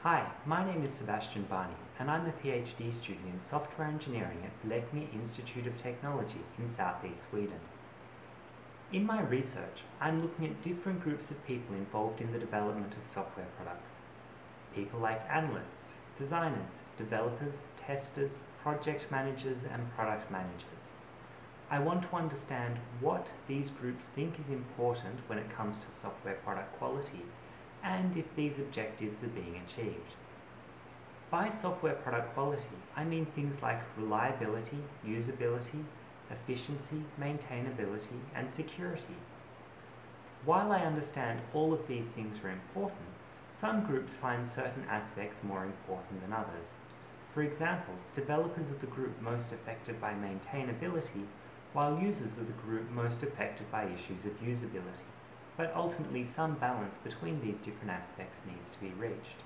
Hi, my name is Sebastian Barney and I'm a PhD student in software engineering at Blekinge Institute of Technology in southeast Sweden. In my research, I'm looking at different groups of people involved in the development of software products. People like analysts, designers, developers, testers, project managers and product managers. I want to understand what these groups think is important when it comes to software product quality and if these objectives are being achieved. By software product quality, I mean things like reliability, usability, efficiency, maintainability, and security. While I understand all of these things are important, some groups find certain aspects more important than others. For example, developers are the group most affected by maintainability, while users are the group most affected by issues of usability. But ultimately some balance between these different aspects needs to be reached.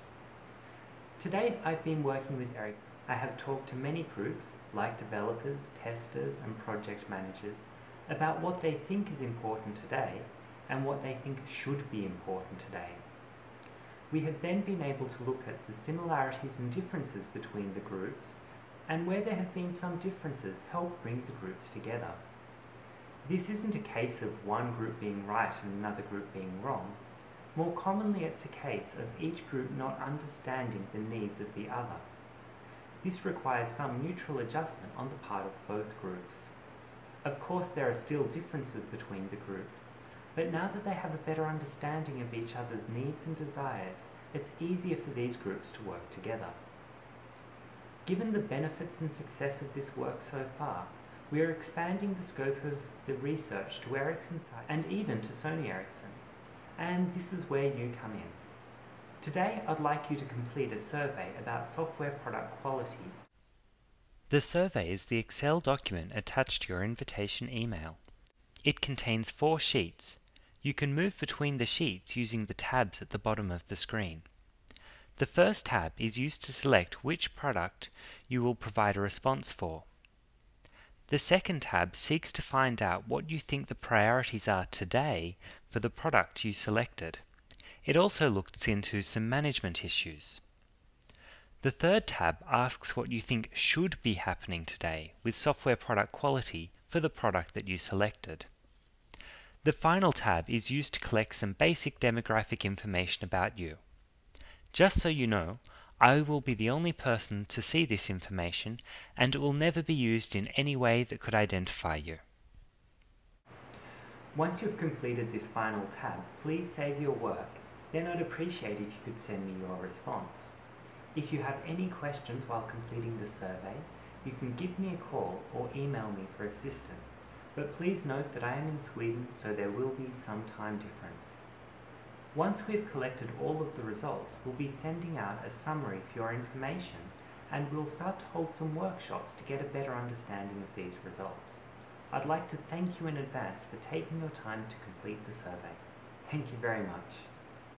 To date, I've been working with Ericsson. I have talked to many groups, like developers, testers and project managers, about what they think is important today and what they think should be important today. We have then been able to look at the similarities and differences between the groups, and where there have been some differences, help bring the groups together. This isn't a case of one group being right and another group being wrong. More commonly, it's a case of each group not understanding the needs of the other. This requires some mutual adjustment on the part of both groups. Of course, there are still differences between the groups, but now that they have a better understanding of each other's needs and desires, it's easier for these groups to work together. Given the benefits and success of this work so far, we are expanding the scope of the research to Ericsson and even to Sony Ericsson, and this is where you come in. Today, I'd like you to complete a survey about software product quality. The survey is the Excel document attached to your invitation email. It contains 4 sheets. You can move between the sheets using the tabs at the bottom of the screen. The first tab is used to select which product you will provide a response for. The second tab seeks to find out what you think the priorities are today for the product you selected. It also looks into some management issues. The third tab asks what you think should be happening today with software product quality for the product that you selected. The final tab is used to collect some basic demographic information about you. Just so you know, I will be the only person to see this information, and it will never be used in any way that could identify you. Once you've completed this final tab, please save your work. Then I'd appreciate if you could send me your response. If you have any questions while completing the survey, you can give me a call or email me for assistance. But please note that I am in Sweden, so there will be some time difference. Once we've collected all of the results, we'll be sending out a summary for your information, and we'll start to hold some workshops to get a better understanding of these results. I'd like to thank you in advance for taking your time to complete the survey. Thank you very much.